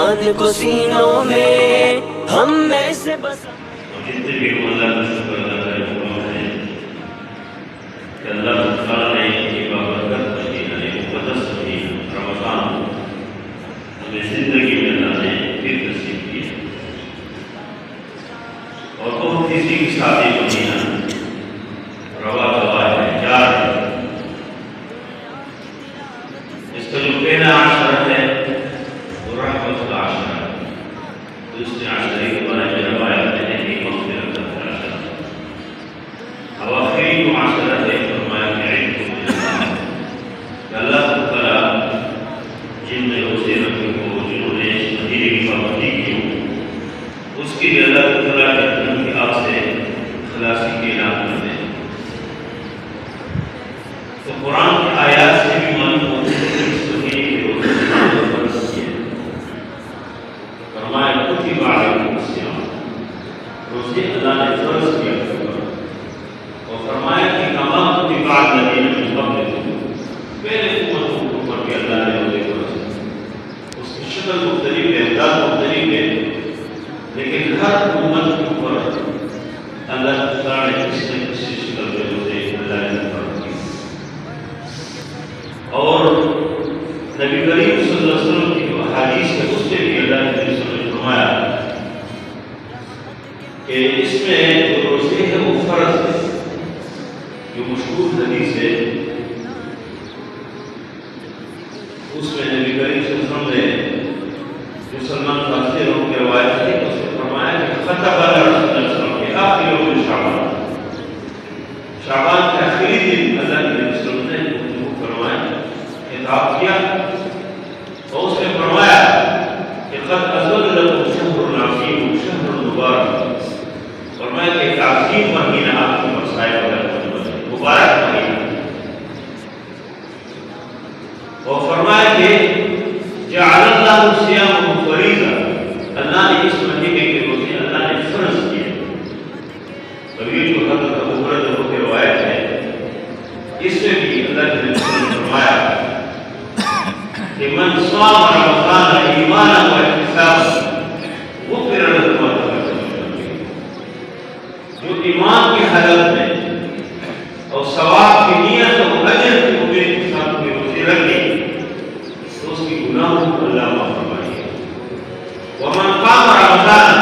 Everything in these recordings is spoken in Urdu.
ایمان کو سینوں میں ہم میں سے بس جتنے بھی اللہ کا شکر ادا کریں کہ اللہ تعالیٰ نے یہ بابرکت مہینہ مقدس مہینہ رمضان ہمیں زندگی میں اللہ نے پھر نصیب کی اور بہت کسی کی شادی مہینہ روا گواہ ہے چار اس کا جو پہلا عشرہ ہے وہ رحمت کا عشرہ ہے دوسرے عشرے کے بارے میں روایت میں ہے کہ مغفرت کا عشرہ اب آخری جو عشرہ ہے فرمایا کہ علم کو اللہ تعالیٰ جن نے روزے رکھے ہو جنہوں نے اس مہینے کی پابندی کی ہو اس کی اللہ تعالیٰ کے دن کی آگ سے خلاصی کے اعلان کر دیں تو قرآن کی آیات سے بھی معلوم ہوتا ہے کہ اس مہینے کے روزے فرض کیے فرمایا کتب علیکم الصیام روزے اللہ نے فرض کیا اور فرمایا کہ کما کتب علی الذین من قبلکم پہلے امتوں کے اوپر بھی اللہ نے روزے فرض اس کی شکل مختلف ہے انداز مختلف ہے لیکن ہر امت کے اوپر اللہ تعالیٰ نے کسی نہ کسی شکل میں روزے اللہ نے فرض کی اور نبی کریم صلی اللہ علیہ وسلم کی جو احادیث ہے اس سے بھی اللہ نے فرمایا کہ اس میں جو روزے ہے وہ فرض ہے جو مشہور حدیث ہے اس میں نبی کریم صلی اللہ علیہ وسلم نے جو سلمان فارسی لوگوں کی روایت ہے اس میں فرمایا کہ خطب علی رسول اللہ صلی اللہ علیہ وسلم کے آخری یوم شعبان کے آخری دن اللہ کے نبی صلی اللہ علیہ وسلم نے فرمایا خطاب کیا اور اس میں فرمایا کہ قد ازل لکم شہر عظیم شہر مبارک فرمایا کہ ایک عظیم مہینہ آپ کی مسائل مبارک مہینہ اور فرمایا کہ جعل اللہ صیامہ فریضہ اللہ نے اس مہینے کے روزے اللہ نے فرض کیے ابھی جو حضرت ابو ہریرہ کی روایت ہے اس میں بھی اللہ نے فرمایا کہ من صام رمضان ایمانا و احتسابا غفر له ما تقدم جو ایمان کی حالت میں اور ثواب کی نیت اور اجر کی امید کے ساتھ کوئی روزے رکھے تو اس کی گناہوں کو اللہ معاف فرمائے ومن قام رمضان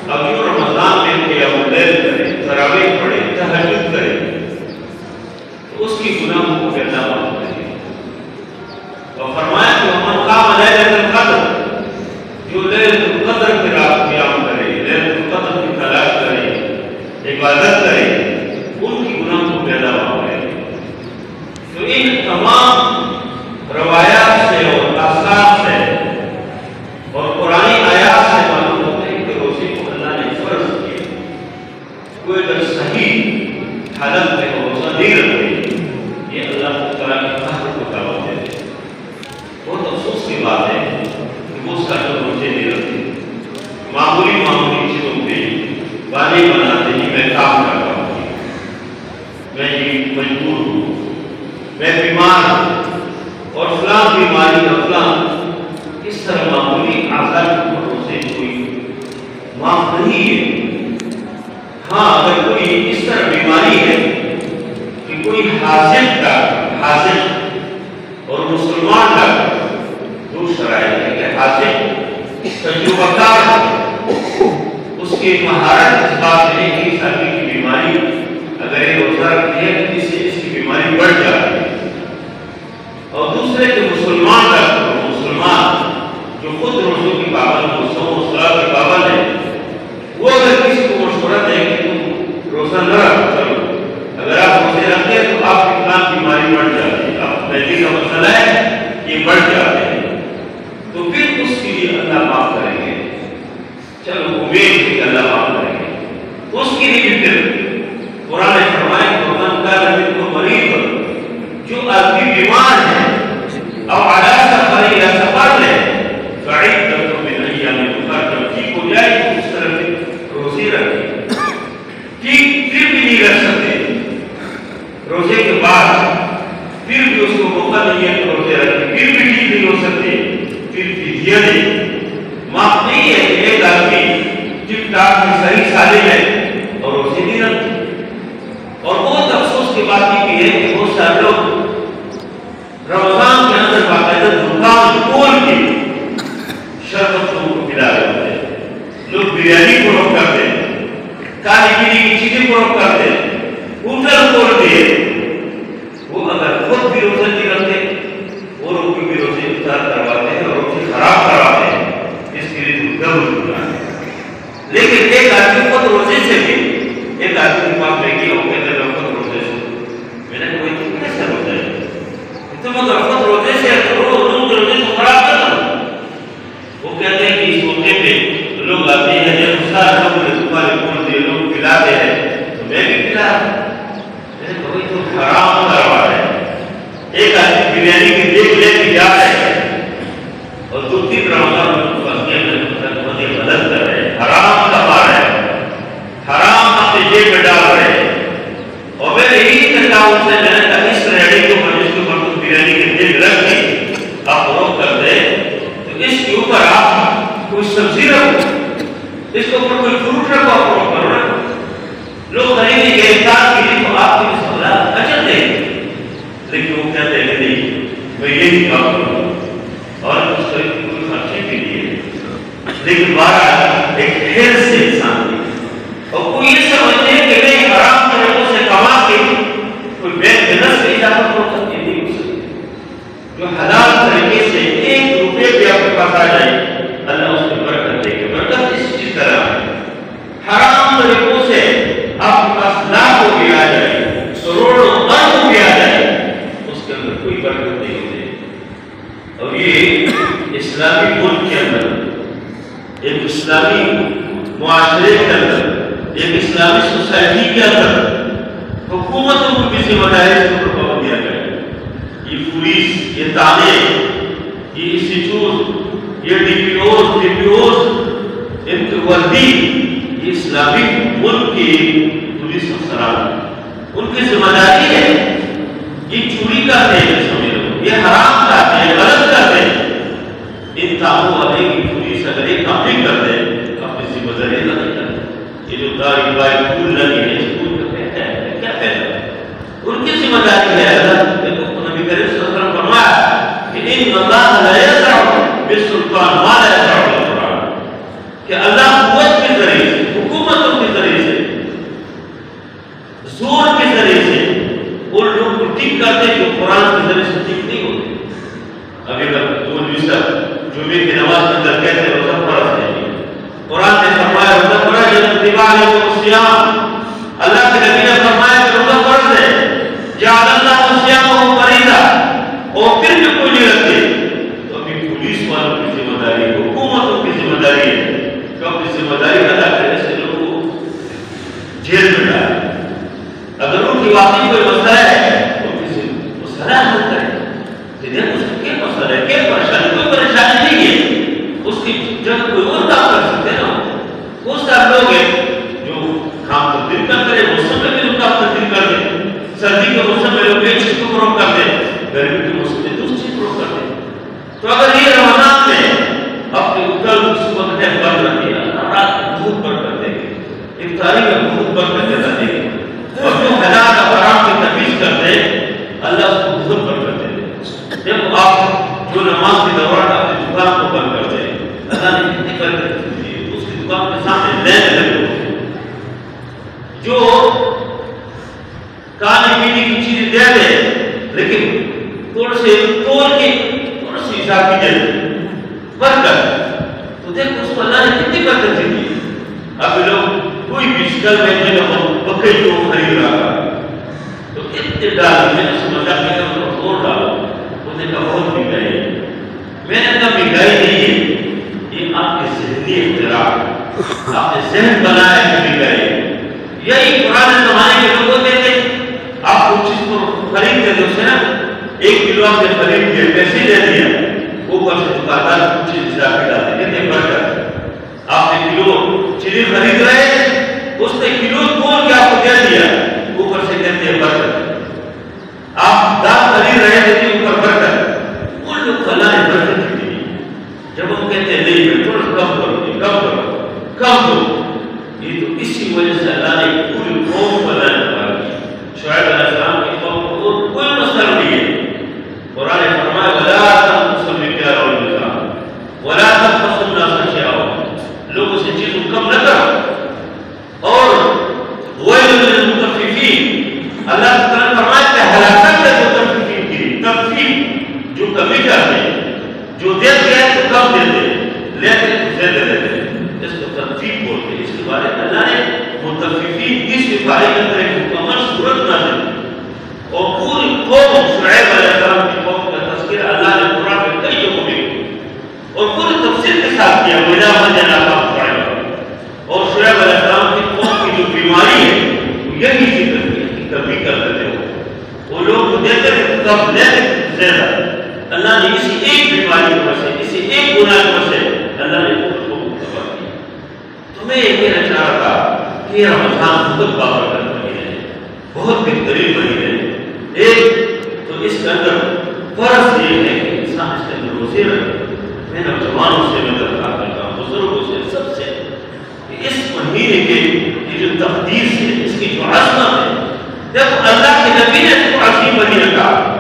اب جو رمضان میں قیام اللیل کرے تراویح پڑھے تہجد کرے تو اس کی گناہوں کو اللہ معاف کرے اور فرمایا کہ ومن قام لیلۃ القدر جو لیلۃ القدر کی رات قیام کرے لیلۃ القدر کی تلاش کرے عبادت کرے ان کی گناہوں کو اللہ معاف کرے تو ان تمام روایات سے اور آثار سے اور قرآنی آیات سے معلوم ہوتا ہے کہ روزے کو اللہ نے فرض کیا کوئی اگر صحیح حالت میں روزہ نہیں رکھتے یہ اللہ تعالیٰ کی قہر کو دعوت ہے بہت افسوس کی بات ہے کہ وہ سارے روزے نہیں رکھتے معمولی چیزوں پہ بانی بناتے ہیں میں کام کرتا ہوں میں یہ مجبور ہوں میں بیمار ہوں اور فلاں بیماری اور فلاں اس طرح معمولی آزاد روزے کوئی معاف نہیں ہے ہاں اگر کوئی اس طرح بیماری ہے کہ کوئی حاضر اور مسلمان ڈاکٹر دو شرائط ہے کہ حاضر تجربہ کار اس کی مہارت اس بات میں ہے کہ اس آدمی کی بیماری اگر یہ روزہ رکھتی ہے تو اس سے اس کی بیماری بڑھ جاتی ہے اور دوسرے جو مسلمان ڈاکٹر مسلمان جو خود روزوں کی پابند ہو صوم و صلاۃ کے پابند ہے وہ اگر کسی کو مشورہ دے کہ تم روزہ نہ رکھو چلو اگر آپ روزے رکھتے ہیں تو آپ کی فلاں بیماری بڑھ جاتی ہے آپ پہلی کا مسئلہ ہے یہ بڑھ جاتے ہیں تو پھر اس کے لیے اللہ معاف کریں گے چلو امید ہے کہ اللہ معاف کریں گے اس کے لیے بھی پھر قرآن نے فرمایا کہ من کان منکم مریضا جو آدمی بیمار ہے او علی سفر یا سفر ہے فعدۃ من ایام اخر جب ٹھیک ہو جائے تو اس طرح روزے رکھے ٹھیک پھر بھی نہیں رکھ سکتے روزے کے بعد پھر بھی اس کو موقع نہیں ہے روزے رکھے پھر بھی ٹھیک نہیں ہو سکتے پھر فدیہ دے معاف نہیں ہے کہ ایک آدمی ٹک ٹاک میں صحیح سالم ہے اور روزے نہیں رکھتے. اور بہت افسوس کی بات یہ بھی ہے کہ بہت سارے لوگ رمضان کے اندر باقاعدہ دکان کھول کے شربت کو پلا رہے ہوتے ہیں. لوگ بریانی کو روک کرتے ہیں, کھانے پینے کی چیزیں کو روک کرتے ہیں, ہوٹل کھول دیے. وہ اگر خود بھی روزے نہیں رکھتے وہ لوگ بھی روزے افطار کرواتے ہیں اور روزے خراب کرواتے ہیں. اس کے لیے ڈبل ہے. لیکن ایک آدمی خود روزے سے بھی ایک آدمی کے پاس بیٹھی ہو کے اگر خود روزے سے میں نے کوئی تو کیسے روزہ ہے تم اگر خود روزے سے روزے تو خراب کر دو. وہ کہتے ہیں کہ اس موقع پہ لوگ آتے ہیں جب سارا تمہارے کھول دیے لوگ پلاتے ہیں تو میں بھی پلا میں نے کوئی تو حرام کروا رہے ہیں. ایک آدمی بریانی کی دیکھ لے کے جا رہے ہیں اور دو تین رمضان میں مدد کر رہے ہیں, حرام کما رہے ہیں, حرام اپنے جیب میں ڈال رہے ہیں. اور میں یہی کہتا ہوں سے میں نے کہا اس ریڈی کو جس کے اوپر تم بریانی کے دیکھ رکھ کے آپ روک کر دیں تو اس کے اوپر آپ کوئی سبزی رکھو, اس کے اوپر کوئی فروٹ رکھو, آپ روک کرو رکھو. لوگ خریدیں گے افطار کے لیے تو آپ کی سوالات اجر دیں گے. لیکن وہ کہتے ہیں کہ نہیں میں یہی کام کروں گا اور اس طرح کی کوئی خرچے کے لیے. لیکن بارہ ایک خیر سے انسان کی اور کوئی یہ سمجھتے ہیں کہ میں حرام طریقوں سے کما کے کوئی بے جنس سے اضافہ ہو سکتی نہیں ہو سکتی. جو حلال طریقے سے ایک روپے بھی آپ کے پاس آ جائے اللہ اس میں برکت دے گا. برکت اس طرح ہے حرام طریقوں سے آپ کے پاس لاکھوں بھی آ جائے, کروڑوں اربوں بھی آ جائے, اس کے اندر کوئی برکت نہیں ہوتی. اور یہ اسلامی ملک کے اندر ایک اسلامی معاشرے کے اندر ایک اسلامی سوسائٹی کے اندر حکومتوں کو بھی ذمہ داری اس پر پابند دیا گیا. یہ پولیس, یہ تعلیم, یہ انسٹیٹیوٹ, یہ ڈی پی اوز ان کی وردی یہ اسلامی ملک کی پولیس افسران ان کی ذمہ داری ہے. یہ چوری کرتے ہیں سمجھ لو, یہ حرام کرتے ہیں, غلط کرتے ہیں. ان کاموں والے کی پولیس اگر ایک کام نہیں کرتے تو اپنی ذمہ داری ادا نہیں کرتے. یہ جو داری بائی پھول لگے ہیں اسکول کا کہتا ہے کیا کہتا ہے ان کی ذمہ داری ہے. نبی کریم صلی اللہ علیہ وسلم فرمایا کہ ان اللہ لا یزرع بالسلطان ما لا یزرع بالقرآن, کہ اللہ قوت کے ذریعے سے, حکومتوں کے ذریعے سے, زور کے ذریعے سے ان لوگوں کو ٹھیک کرتے جو قرآن کے ذریعے سے ٹھیک نہیں ہوتے. ابھی اگر جمعے کی نماز کے اندر کہتے ہیں روزہ فرض ہے, قرآن نے فرمایا روزہ فرض ہے, کتب علیکم الصیام, اللہ کے نبی نے فرمایا کہ روزہ فرض ہے, جعل اللہ صیامہ فریضہ, اور پھر بھی کوئی نہیں رکھتے تو ابھی پولیس والوں کی ذمہ داری ہے, حکومتوں کی ذمہ داری ہے کہ اپنی ذمہ داری ادا کرنے سے لوگوں کو جیل میں ڈالیں. اگر ان کی واقعی کوئی مسئلہ ہے تو کسی مسئلہ حل کریں. اس کا کیا مسئلہ ہے, کیا پریشانی, کوئی پریشانی نہیں ہے, اس کی جب کوئی اور کام کر سکتے ہیں نا. وہ سب لوگ ہیں جو کام تبدیل کرتے ہیں, موسم میں بھی کام تبدیل کرتے ہیں. سردی کے موسم میں لوگ ایک چیز کو فروغ کرتے ہیں, گرمی کے موسم میں دوسری چیز فروغ کرتے ہیں. تو اگر یہ رمضان میں اپنے کل صبح میں بند رکھے, رات بہت برکت دے گی, افطاری میں بہت برکت دیتا دے گی, اور جو حلال اور حرام کی تمیز کرتے ہیں اللہ اس کو بہت برکت دے گا. جب آپ جو نماز کے دوران اپنی دکان کو بند کرتے ہیں اللہ نے کتنی برکت دی ہے. اس کی دکان کے سامنے لین لگے ہوتے ہیں, جو کھانے پینے کی چیزیں دے دیں لیکن تھوڑے سے توڑ کے تھوڑا سی اضافی دے دیں برکت. تو دیکھ اس کو اللہ نے کتنی برکت دی ہے. اب لوگ کوئی بھی شکل میں بکری کو خرید رہا تو اتنے ڈال میں نے سمجھا کہ اور ڈالو, بہت مہنگائی ہے. میں نے کہا مہنگائی نہیں ہے, یہ آپ کے ذہنی اختراع, آپ نے ذہن بنایا ہے مہنگائی. یہی پرانے زمانے کے لوگ ہوتے تھے, آپ کو چیز کو خریدتے تھے, اسے نا 1 کلو آپ نے خرید کے پیسے دے دیا, اوپر سے دکاندار کچھ چیز اضافی ڈالتے کہتے برکت. آپ نے کلو چیزیں خرید رہے, اس نے کلو تول کے آپ کو دے دیا, اوپر سے کہتے ہیں برکت. آپ دال خرید رہے تھے اوپر برکت. ان لوگ اللہ نے برکت دی. جب وہ کہتے ہیں نہیں میں تھوڑا کم کم کرو کم دو. یہ تو اسی وجہ سے اللہ نے پوری قوم کو لعنت دی. شعیب علیہ السلام کی قوم کو کوئی مسئلہ نہیں ہے. قرآن نے فرمایا وَلَا تَنْقُصُوا الْمِكْيَالَ وَالْمِيزَانَ وَلَا تَبْخَسُوا النَّاسَ أَشْيَاءَهُمْ. لوگوں سے چیزوں کم نہ کرو. اور وَيْلٌ لِلْمُطَفِّفِينَ. اللہ تعالیٰ نے فرمایا کہ ہلاکت ہے مطففین کی. تطفیف جو کمی کرتے ہیں, جو دیتے ہیں تو کم دیتے ہیں, لیتے تو زیادہ دیتے ہیں, اس کو تطفیف بولتے ہیں. اس کے بارے میں اللہ نے مطففین کی صفائی کے اندر ایک مکمل صورت نازل کی. اور پوری قوم شعیب علیہ السلام کی قوم کا تذکرہ اللہ نے قرآن میں کئی جگہوں میں کیا اور پوری تفصیل کے ساتھ کیا. وَإِذَا مَجَّنَا قَوْمُ شُعَيْبًا. اور شعیب علیہ السلام کی قوم کی جو بیماری ہے یہی ذکر کی کہ کبھی کر دیتے ہو, وہ لوگ دیتے ہیں کب لیتے زیادہ. اللہ نے اسی ایک بیماری کی وجہ سے, اسی ایک گناہ کی وجہ سے اللہ نے پوری قوم کو تباہ کیا. تو میں یہ کہنا چاہ رہا تھا کہ رمضان بہت بابرکت مہینے ہے, بہت بہترین مہینے ہے. ایک تو اس کے اندر فرض یہ ہے کہ انسان اس کے اندر روزے رکھے. میں نوجوانوں سے میں درخواست کرتا ہوں, بزرگوں سے, سب سے, کہ اس مہینے کے یہ جو تقدیس ہے, اس کی جو عظمت ہے, دیکھو اللہ کے نبی نے اس کو عظیم مہینہ کہا.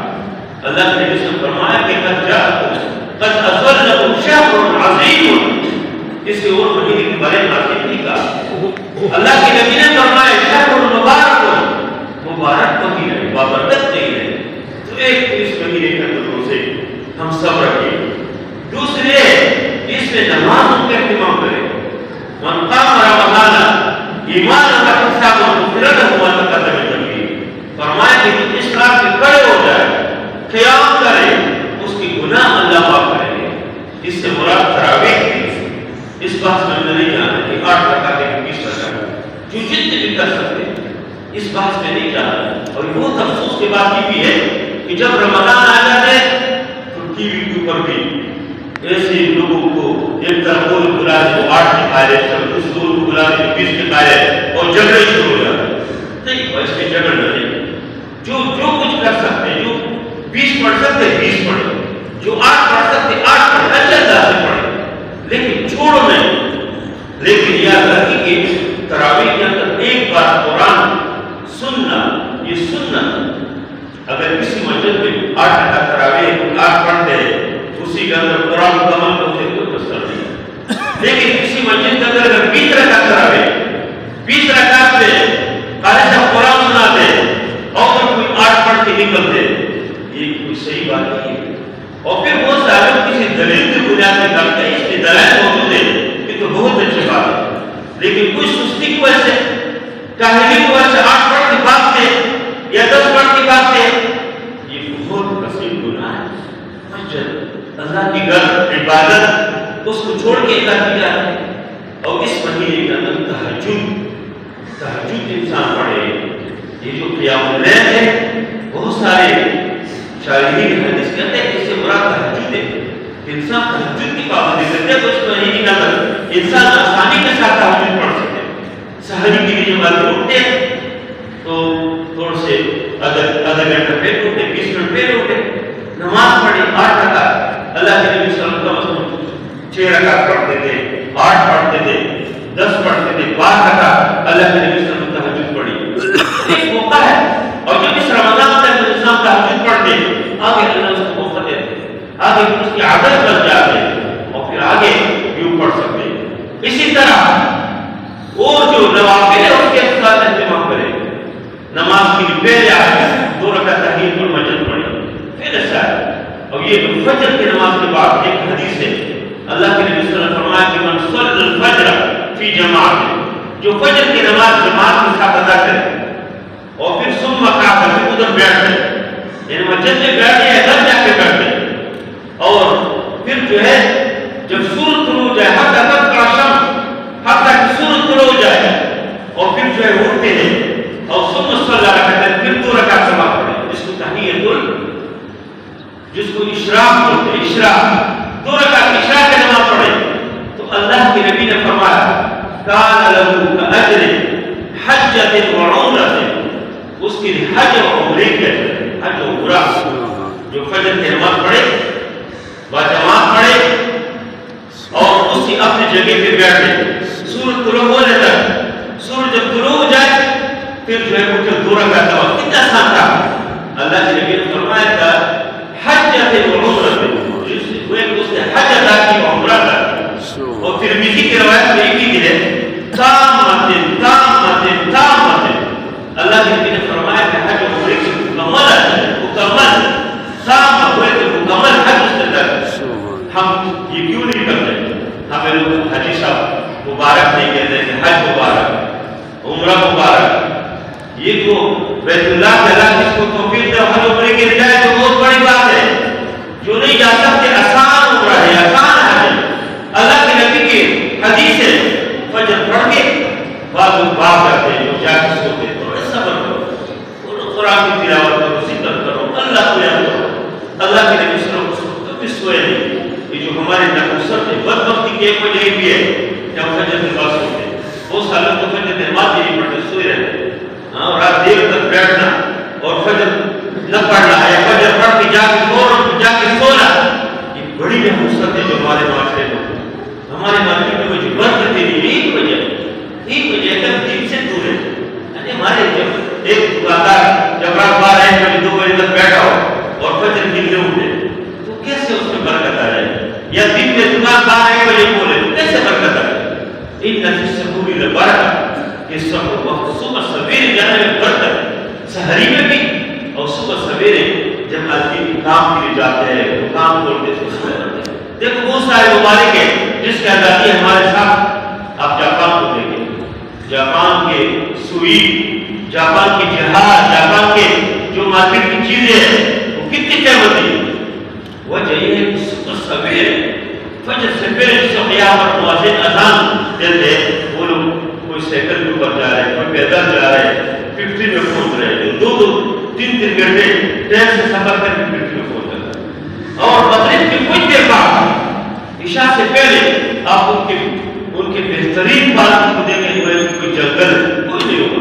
اللہ کے نبی نے فرمایا کہ قد أظلكم شهر عظیم. کسی اور مہینے کے بارے میں عظیم نہیں کہا. اللہ کے نبی نے فرمایا شهر مبارک, مبارک مہینہ ہے, بابرکت مہینہ ہے. تو ایک تو اس مہینے کے اندر روزے ہم سب رکھیں. دوسرے اس میں نمازوں کا اہتمام کریں. من قام رمضان ایمانا واحتسابا غفر له ما تقدم من ذنبه. فرمایا کہ اس رات میں کھڑے ہو جائے, قیام کرے, اس کی گناہ اللہ معاف کریں گے. اس سے مراد تراویح کی. اس بات میں نہیں جانا کہ 8 رکعت یا 20 رکعت جو جتنے بھی کر سکتے ہیں, اس بات میں نہیں جانا. اور بہت افسوس کی بات یہ بھی ہے کہ جب رمضان آ جاتے تو ٹی وی کے اوپر بھی ایسے لوگوں کو ایک طرف کو بلا دے تو 8 دکھا رہے, سب اس کو بلا دے 20 دکھا رہے, اور جھگڑے شروع ہو جاتے ہیں. نہیں, اس میں جھگڑ نہیں. جو کچھ کر سکتے ہیں, جو 20 پڑھ سکتے 20 پڑھیں, جو 8 پڑھ سکتے 8 پڑھیں, اچھا انداز سے پڑھیں, لیکن چھوڑو نہیں. لیکن یاد رکھیں کہ تراویح کے اندر ایک بار قرآن سننا, یہ سنت. اگر کسی مسجد میں 8 رکعت تراویح 8 پڑھتے ہیں, اسی کے اندر قرآن مکمل ہوتے کوئی مسئلہ نہیں. لیکن کسی مسجد کے اندر اگر 20 رکعت تراویح 20 رکعت میں قاری صاحب قرآن سناتے اور کوئی 8 پڑھ کے نکلتے, یہ کوئی صحیح بات نہیں ہے. اور پھر وہ صاحب کسی دلیل کی بنیاد پہ کرتے ہیں, اس کے دلائل موجود ہیں, یہ تو بہت اچھی بات ہے. لیکن کچھ سستی کی وجہ سے, کاہلی کی وجہ سے 8 پڑھ کے بھاگتے یا 10 پڑھ کے بھاگتے, یہ بہت کثیر گناہ ہے. مسجد اللہ کی گھر عبادت اس کو چھوڑ کے ادا کی جاتی ہے. اور اس مہینے کے اندر تہجد انسان پڑھے. یہ جو قیام اللیل ہے, بہت سارے شارحین حدیث کہتے ہیں کہ اس سے مراد تہجد ہے. انسان تہجد کی پابندی کرتے تو اس مہینے کے اندر انسان آسانی کے ساتھ تہجد پڑھ سکتے. سحری کے لیے جب آدمی اٹھتے تو تھوڑے سے آدھا گھنٹہ پہلے اٹھے, 20 منٹ پہلے اٹھے, نماز پڑھی 8 رکعت. اللہ کے نبی صلی اللہ علیہ وسلم 6 رکعت پڑھتے تھے, 8 پڑھتے تھے, 10 پڑھتے تھے, 12 رکعت اللہ کے نبی صلی اللہ علیہ وسلم تہجد پڑھی. ایک موقع ہے. اور جب اس رمضان میں انسان تہجد پڑھتے آگے اللہ اس کو موقع دیتے, آگے اس کی عادت بن جاتے اور پھر آگے یوں پڑھ سکتے. اسی طرح اور جو نوافل ہے اس کے ساتھ اہتمام کرے. نماز کے لیے پہلے آئے 2 رکعت تحیت المسجد پڑھی, پھر ایسا ہے. اور یہ فجر کی نماز کے بعد ایک حدیث ہے, اللہ کے نبی صلی اللہ علیہ وسلم نے فرمایا کہ من صلی الفجر فی جماعت, جو فجر کی نماز جماعت کے ساتھ ادا کرے اور پھر ثم قعد, پھر ادھر بیٹھ جائے, یعنی مسجد میں بیٹھے ہیں, گھر جا کے بیٹھے, اور پھر جو ہے جب سورج طلوع ہو جائے, حتی تطلع الشمس, حتی کہ سورج طلوع ہو جائے, اور پھر جو ہے اٹھتے ہیں اور ثم صلی رکعتین, پھر 2 رکعت سماعت پڑھیں, جس کو تحیۃ جس کو اشراق بولتے ہیں, اشراق 2 رکعت اشراق کی نماز پڑھیں. تو اللہ کے نبی نے فرمایا کان لہ کاجر حجۃ وعمرۃ, اس کے لیے حج اور عمرے کے اجر, حج و عمرہ. جو فجر کی نماز پڑھے باجماعت پڑھے اور اور اسی اپنی جگہ پہ بیٹھ گئے سورج طلوع ہونے تک. سورج جب طلوع ہو جائے پھر جو ہے وہ پھر 2 رکعت نماز. کتنا آسان تھا. اللہ کے نبی نے فرمایا تھا حجت و عمرہ اس نے حج ادا کی عمرہ ادا کی. اور پھر ترمذی کی روایت میں یہ بھی ہے تامۃ تامۃ تامۃ. اللہ کے نبی نے فرمایا کہ حج و عمرہ کی مکمل تام ہوئے تو مکمل حج اس نے کر. ہم یہ کیوں نہیں کرتے؟ ہمیں لوگ حاجی صاحب مبارک نہیں کہتے کہ حج مبارک عمرہ مبارک. یہ جو بیت اللہ تعالیٰ جس کو توفیق دے حج عمرے کے جائے تو بہت بڑی بات ہے. جو نہیں جا سکتے آسان عمرہ ہے آسان حج ہے. اللہ کے نبی کی حدیث ہے فجر پڑھ کے بعض لوگ بات کرتے ہیں جو جا کے سوتے ہیں تھوڑا صبر کرو قرآن کی تلاوت کرو ذکر کرو اللہ کو یاد کرو. اللہ کے نبی صلی اللہ علیہ وسلم کبھی سوئے نہیں. یہ جو ہمارے نقصت ہے بدبختی کی ایک وجہ بھی ہے کہ ہم فجر کے بعد سوتے ہیں. بہت سالوں تو فجر کے بعد نہیں پڑھتے سوئے رہتے ہیں. اور رات دیر تک بیٹھنا اور فجر نہ پڑھنا یا فجر پڑھ کے جا کے سونا یہ بڑی نقصت ہے جو ہمارے معاشرے میں ہمارے معاشرے میں جو برکت ہے یہی وجہ کہ ہم دین سے دور ہیں. یعنی ہمارے جب ایک دکاندار جب رات 12 2 بجے تک بیٹھا ہو اور فجر نکلے اٹھے تو کیسے اس میں برکت آ جائے؟ یا دن میں دکان 12 بجے کھولے تو کیسے برکت آ جائے؟ ان نفس سے پوری برکت کہ سب وقت صبح سویرے جانے میں برکت ہے. سحری میں بھی اور صبح سویرے جب آدمی کام کے لیے جاتے ہیں تو کام کھولتے ہیں. دیکھو بہت سارے ممالک ہیں جس کی آزادی ہمارے ساتھ. آپ جاپان کو دیکھیں جاپان کے سوئی جاپان کے جہاز جاپان کے جو مارکیٹ کی چیزیں ہیں وہ کتنی قیمتی ہیں. وجہ یہ ہے کہ صبح سویرے فجر سے پہلے جس کو قیامت مؤذن اذان دیتے ہیں وہ لوگ کوئی سائیکل کے اوپر جا رہے ہیں کوئی پیدل جا رہے ہیں 50 میں پہنچ رہے ہیں 2-3 گھنٹے ٹرین سے سفر کر کے 50 میں پہنچ رہے ہیں. اور مغرب کی کچھ دیر بعد عشاء سے پہلے آپ ان کے بہترین بات کو دیکھیں گے کوئی جنگل کوئی نہیں ہوگا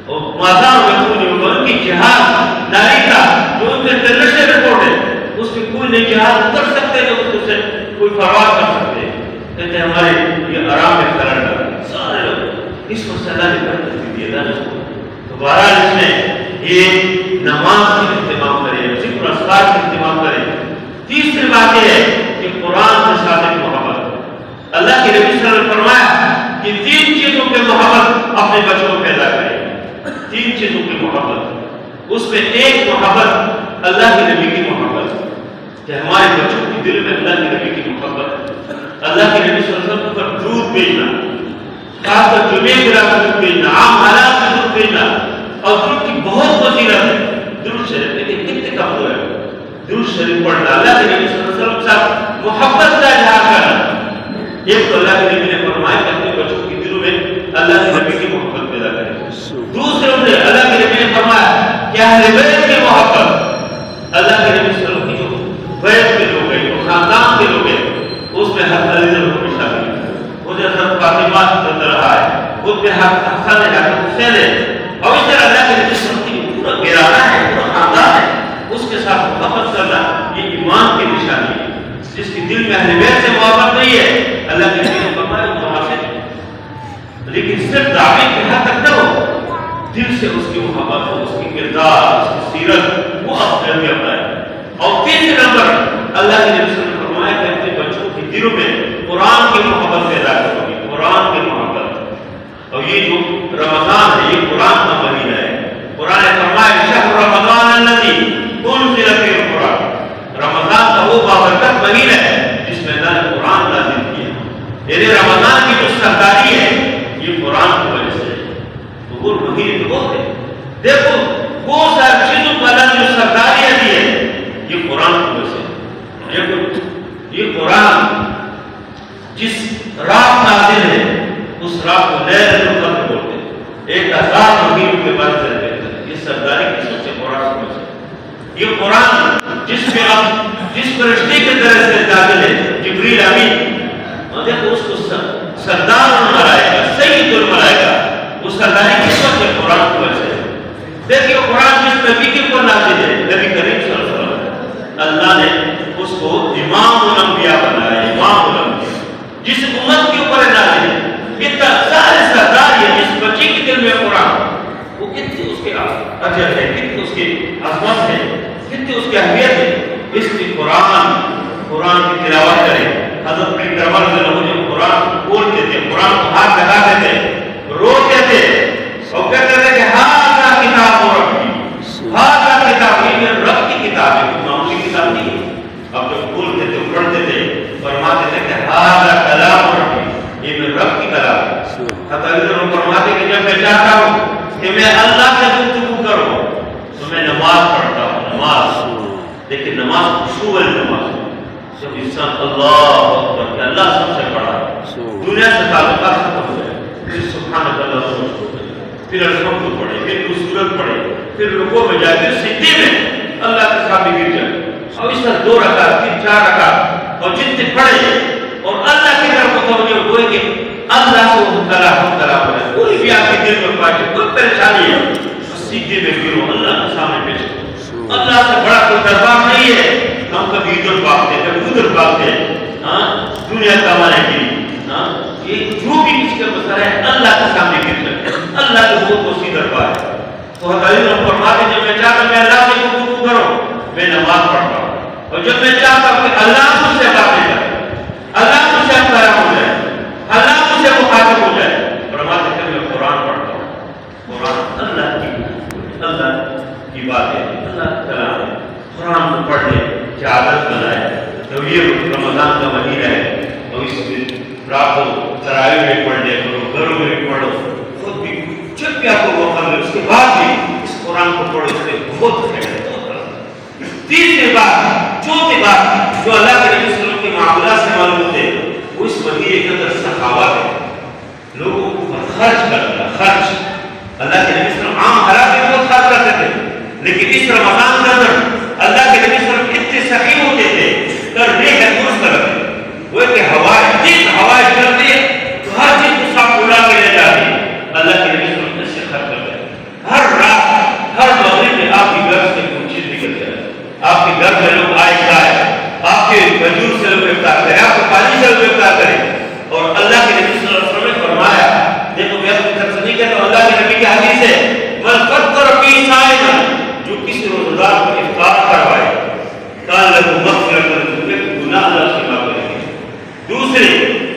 اور مازار میں کوئی نہیں ہوگا. ان کی جہاز ناری کا جو ان کے انٹرنیشنل رپورٹ ہے اس میں کوئی نہیں جہاز اتر سکتے جو اس سے کوئی پرواز کر سکتے ہیں. کہتے ہیں ہمارے یہ آرام میں قرار کر سارے لوگ اس کو صلاح نے برکت دی ہے. تو بہرحال اس میں یہ نماز کا اہتمام کرے ذکر اذکار کا اہتمام کرے. تیسری بات یہ ہے کہ قرآن کے ساتھ محبت. اللہ کے نبی صلی اللہ علیہ وسلم نے فرمایا کہ 3 چیزوں کے محبت اپنے بچوں کو پیدا کرے. 3 چیزوں کی محبت اس میں ایک محبت اللہ کے نبی کی محبت کہ ہمارے بچوں کے دل میں اللہ کے نبی کی محبت. اللہ کے نبی صلی اللہ علیہ وسلم پر درود بھیجنا خاص کر جمعے کے رات درود بھیجنا عام حالات میں درود بھیجنا اور درود کی بہت فضیلت ہے. درود شریف لیکن کتنے کمزور ہے. درود شریف پڑھنا اللہ کے نبی صلی اللہ علیہ وسلم سے محبت کا اظہار کرنا. ایک تو اللہ کے نبی نے فرمایا کہ اپنے بچوں کے دلوں میں اللہ کے نبی کی محبت پیدا کرے. دوسرے اللہ کے نبی نے فرمایا کہ اہل بیت کی محبت. اللہ کے نبی صلی اللہ علیہ وسلم کی جو بیت کے لوگ ہیں جو خاندان کے لوگ ہیں اس میں حضرت علی رضی اللہ عنہ شامل ہے. حضرت فاطمہ رضی اللہ عنہا ہے اس میں حسن ہے حسن حسین ہے. اور اس طرح اللہ کے نبی صلی اللہ علیہ وسلم کی پورا گھرانا ہے پورا خاندان ہے اس کے ساتھ محبت کرنا یہ ایمان کی نشانی ہے. جس کی دل میں اہل بیت سے محبت نہیں ہے اللہ کے نبی نے فرمایا وہ منافق ہے. لیکن صرف دعوے کے حد تک نہ ہو دل سے اس کی محبت ہو اس کی کردار اس کی سیرت وہ اپنے میں اپنائے. اور تیسرے نمبر اللہ کے نبی صلی اللہ علیہ وسلم نے فرمایا کہ اپنے بچوں کے دلوں میں قرآن کی محبت پیدا کرو گی. قرآن کی محبت. اور یہ جو رمضان ہے یہ قرآن کا مہینہ ہے. قرآن نے فرمایا شہر رمضان الذی انزل فیہ القرآن. رمضان کا وہ بابرکت مہینہ ہے جس میں اللہ نے قرآن نازل کیا. یعنی رمضان کی جو سرداری ہے یہ قرآن کی وجہ سے ہے. تو وہ مہینے تو بہت ہے. دیکھو وہ ساری چیزوں کو اللہ نے جو سرداریاں دی ہے یہ قرآن کی وجہ سے. یہ قرآن جس رات نازل ہے اس رات کو لیلۃ القدر بولتے ہیں. 1000 مہینوں کے بعد سے رہتے ہیں. یہ سرداری کی سب سے قرآن کی وجہ سے. یہ قرآن جس میں اب جس فرشتے کے طرح سے نازل ہے جبریل امین اور دیکھو اس کو سردار الملائکہ سید الملائکہ وہ سرداری کس وجہ سے قرآن کی وجہ سے. دیکھیے قرآن جس نبی کے اوپر نازل ہے نبی کریم صلی اللہ علیہ وسلم اللہ نے اس کو امام الانبیاء بنایا. امام الانبیاء نفس ہے، کتنی اس کی اہمیت ہے، اس کی قرآن کی تلاوت کرے۔ حضرت علی کربلا رضی اللہ عنہ جو قرآن بولتے تھے، قرآن کو ہاتھ لگاتے تھے، روتے تھے اور کہتے تھے کہ ہاذا کتاب ربی، ہاذا کتاب، یہ میرے رب کی کتاب ہے، معمولی کتاب نہیں ہے۔ اب جب بولتے تھے پڑھتے تھے فرماتے تھے کہ ہاذا کلام ربی، یہ میرے رب کی کلام ہے۔ حضرت علی رضی اللہ عنہ فرماتے کہ جب میں چاہتا ہوں کہ میں اللہ سے گفتگو کروں تو میں نماز پڑھتا ہوں، نماز، لیکن نماز خشوع والی نماز، جب انسان اللہ اکبر کہ اللہ سب سے بڑا ہے، دنیا سے تعلقات ختم ہو جائے، پھر سبحان اللہ سوچ ہو جائے، پھر الحمد پڑھے، پھر سورت پڑھے، پھر رکوع میں جائے، پھر سجدے میں اللہ کے سامنے گر جائے، اور اس طرح 2 رکعت، پھر 4 رکعت، اور جتنے پڑھے اور اللہ کی طرف متوجہ ہوئے کہ اللہ سے وہ مطلع ہو جائے، کوئی بھی آپ کے دل میں پاچے، کوئی پریشانی ہے، سجدے میں گرو، اللہ کے سامنے پیش کرو۔ اللہ سے بڑا کوئی دربار نہیں ہے۔ ہم کبھی ادھر بھاگتے، کبھی ادھر بھاگتے، دنیا کمانے کے لیے، یہ جو بھی کسی کا مسئلہ ہے اللہ کے سامنے گر جائے، اللہ کے بہت وسیع دربار ہے۔ تو حضرت علی فرماتے ہیں جب میں چاہتا ہوں میں اللہ سے گفتگو کروں میں نماز پڑھتا ہوں، اور جب میں چاہتا ہوں کہ اللہ مجھ سے باتیں کرے، اللہ مجھ سے کلام ہو جائے، اللہ مجھ سے مخاطب ہو جائے، فرماتے ہیں میں قرآن پڑھتا ہوں۔ قرآن اللہ کی بات ہے، اللہ کا کلام ہے، قرآن کو پڑھ لے کہ عادت بنائے۔ تو یہ رمضان کا مہینہ ہے، اور اس میں رات کو تراویح میں پڑھ لے کرو، گھروں میں بھی پڑھو، خود بھی جب بھی آپ کو موقع ملے اس کے بعد بھی اس قرآن کو پڑھو، اس سے بہت خیر ہے۔ تیسری بات، چوتھی بات جو اللہ کے نبی صلی اللہ علیہ وسلم کے معاملات سے معلوم ہوتے ہیں، وہ اس مہینے کے اندر سخاوت ہے، لوگوں کو خرچ کرنا، خرچ۔ اللہ کے نبی صلی اللہ علیہ وسلم عام حالات میں بہت خرچ کرتے تھے، لیکن اس رمضان کے اندر اللہ کے نبی صلی اللہ علیہ وسلم اتنے سخی ہوتے تھے، کرنے ہے درست کرتے، وہ کہ ہوائیں چلتی ہے تو ہر چیز کو ساتھ اڑا کے لے جاتی ہے، اللہ کے نبی صلی اللہ علیہ وسلم سے خرچ کرتے ہیں۔ ہر رات، ہر مغرب میں آپ کے گھر سے کوئی چیز نکل جائے، آپ کے گھر میں لوگ آئے جائے، آپ کے کھجور سے لوگ افطار کریں، آپ کے پانی سے لوگ افطار کریں، اور اللہ کے نبی صلی اللہ علیہ وسلم نے فرمایا، دیکھو میں اپنی طرف سے نہیں کہتا ہوں، اللہ کے نبی کی حدیث ہے، من فطر فی صائما، جو کسی روزہ دار کو افطار کروائے، کان لہ مغفرۃ، گناہ اللہ سے معاف کریں گے۔ دوسرے،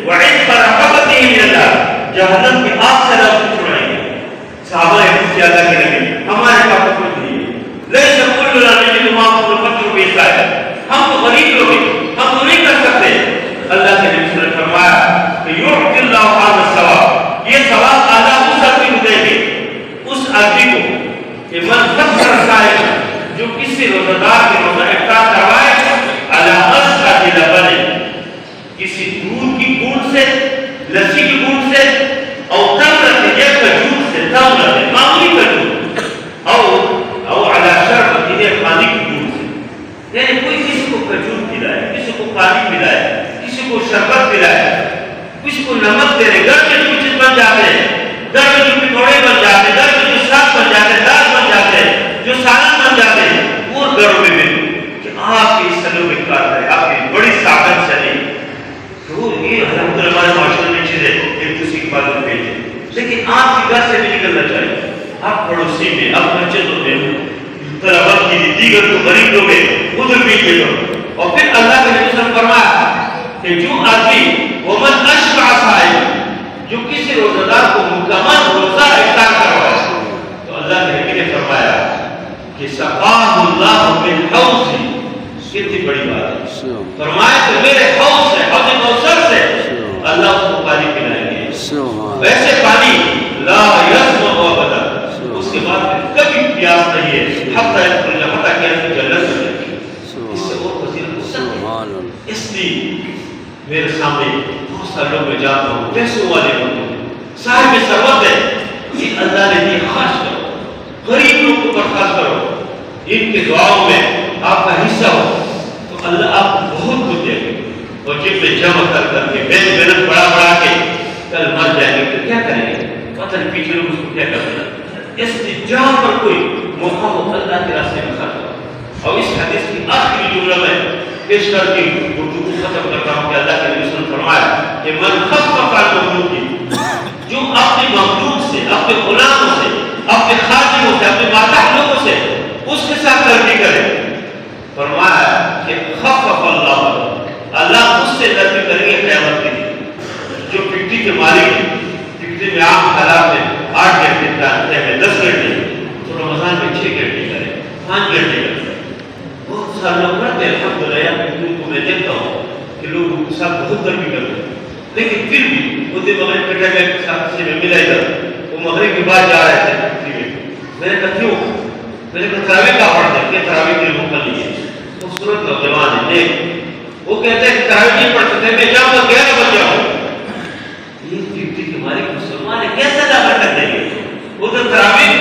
وعتق رقبتہ من النار، جہنم کی آگ سے اللہ چھڑائیں گے۔ صحابہ نے اللہ کے نبی ہمارے پاس کچھ نہیں ہے، لیس کل لا نجد ما فطر فی صائما، ہم تو غریب لوگ ہیں، ہم تو نہیں کر سکتے۔ اللہ کے نبی نے فرمایا کہ یعطی اللہ هذا الثواب، یہ ثواب اللہ اس آدمی کو دیں گے، اس آدمی کو کہ من فطر صائما، جو کسی روزہ دار کے روزہ افطار کروائے، علی مسقط لبن، کسی دودھ کی بوند سے، لسی کی بوند سے، اور تمرۃ، یہ کھجور سے، تمرۃ معمولی کھجور، او علی شربۃ، یہ پانی کی بوند سے، یعنی کوئی کسی کو کھجور پلائے، کسی کو پانی پلائے، کسی کو شربت پلائے، کسی کو نمک دے رہے، گھر میں جو چیز بن جاتے ہیں، گھر میں جو پکوڑے بن جاتے ہیں، گھر میں جو ساگ بن جاتے ہیں، دال بن جاتے ہیں، جو سالن بن جاتے ہیں، وہ گھروں میں بھی کہ آپ کی سلوک اختیار ہے، آپ کی بڑی طاقت سے نہیں، تو یہ الحمدللہ ہمارے معاشرے میں چیزیں ایک دوسرے کی بات میں ہے، لیکن آپ کے گھر سے بھی نکلنا چاہیے، آپ پڑوسی میں، آپ مسجدوں میں، طلباء کی دیگر جو غریب لوگ ہیں ادھر بھی کھیلو۔ اور پھر اللہ کے نبی صلی اللہ علیہ وسلم فرمایا کہ جو آدمی ومن اشبع صائما، جو کسی روزہ دار کو مکمل روزہ افطار کروائے، تو اللہ کے نبی نے فرمایا کہ سقاہ اللہ من حوضی، کتنی بڑی بات ہے، فرمایا کہ میرے حوض سے، حوض کوثر سے اللہ اس کو پانی پلائیں گے، ویسے پانی لا یظمأ ابدا، اس کے بعد کبھی پیاس نہیں ہے، حتی کہ اس جنت میں جائے، اس سے اور فضیلت سکتے۔ اس لیے میرے سامنے بہت سارے لوگ میں جانتا ہوں، پیسوں والے ہوتے ہیں، صاحب ثروت ہے، یہ اللہ نے دی خرچ کرو، غریب لوگ کو برخاست کرو، ان کے دعاؤں میں آپ کا حصہ ہو تو اللہ آپ کو بہت کچھ دے گا، اور جب میں جمع کر کے محنت بڑھا کے کل مر جائیں گے تو کیا کریں گے، پتہ نہیں پیچھے لوگ اس کو کیا کرتے ہیں۔ اس لیے جہاں پر کوئی موقع ہو اللہ کے راستے میں خرچ کرو۔ اور اس حدیث کی آخری جملہ میں پیش کر کے گفتگو ختم کرتا ہوں کہ اللہ کے نبی صلی اللہ علیہ وسلم فرمایا کہ من خفف عن مملوک، جو اپنے مملوک سے، اپنے غلاموں سے، اپنے خادموں سے، اپنے ماتحت لوگوں سے اس کے ساتھ نرمی کرے. فرمایا کہ خفف اللہ اس سے نرمی کریں گے قیامت کے دن. جو فیکٹری کے مالک ہیں، فیکٹری میں عام حالات میں 8 گھنٹے کام ہے، 10 گھنٹے، تو رمضان میں 6 گھنٹے کریں، 5 گھنٹے کریں. بہت سارے لوگ کرتے ہیں. الحمدللہ فیکٹری کو میں دیکھتا ہوں کہ لوگ ان کے ساتھ بہت نرمی کرتے ہیں، لیکن پھر بھی وہ دن مغرب کے ٹائم میں ساتھ سے میں ملا ادھر، وہ مغرب کے بعد جا رہے تھے فیکٹری میں. میں نے کہا کیوں؟ میں نے کہا تراویح کا پڑھتے ہیں کہ تراویح کے لیے موقع لیجیے. خوبصورت نوجوان ہے نیک. وہ کہتے ہیں کہ تراویح نہیں پڑھ سکتے، میں جاؤں گا 11 بجے آؤں. یہ فیکٹری کے مالک مسلمان ہے، کیسے ادا کر دیں گے؟ وہ تو تراویح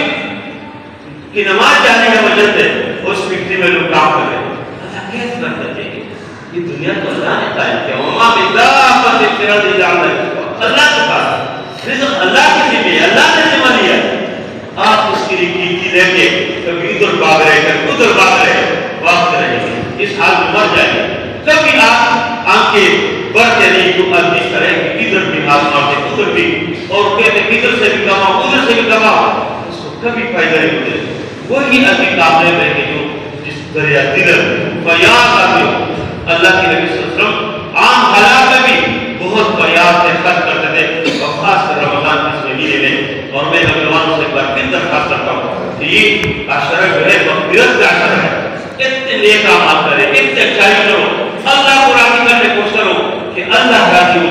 کی نماز جانے کا وجہ سے اس فیکٹری میں لوگ کام کر رہے ہیں. اللہ کیسے کر سکتے ہیں؟ یہ دنیا تو اللہ نے قائم کیا. وما من دابۃ فی الارض الا علی اللہ کے پاس رزق اللہ کے ذمہ ہے، اللہ نے ذمہ لیا. آپ اس کے لیے کی لے کے کبھی ادھر بھاگ رہے کبھی ادھر بھاگ رہے وقت رہے گے، اس حال میں مر جائیں گے. کبھی آپ آنکھیں بڑھتے نہیں تو اس طرح کہ ادھر بھی ہاتھ مارتے ادھر بھی، اور کہتے ادھر سے بھی کماؤ ادھر سے بھی کماؤ، اس کو کبھی فائدہ نہیں ملے. وہی آدمی کامنے میں کہ جو جس دریا دل بیان آتے ہو. اللہ کے نبی صلی اللہ علیہ وسلم عام حالات میں بھی بہت بیان سے خرچ کرتے تھے، اور خاص کر رمضان کے اس مہینے میں. اور میں نوجوانوں سے ایک بار پھر درخواست کرتا ہوں کہ یہ عشرہ جو ہے مغفرت کا عشرہ ہے. اتنے نیک اعمال کرے، اتنے اچھائی کرو، اللہ کو راضی کرنے کی کوشش کرو کہ اللہ راضی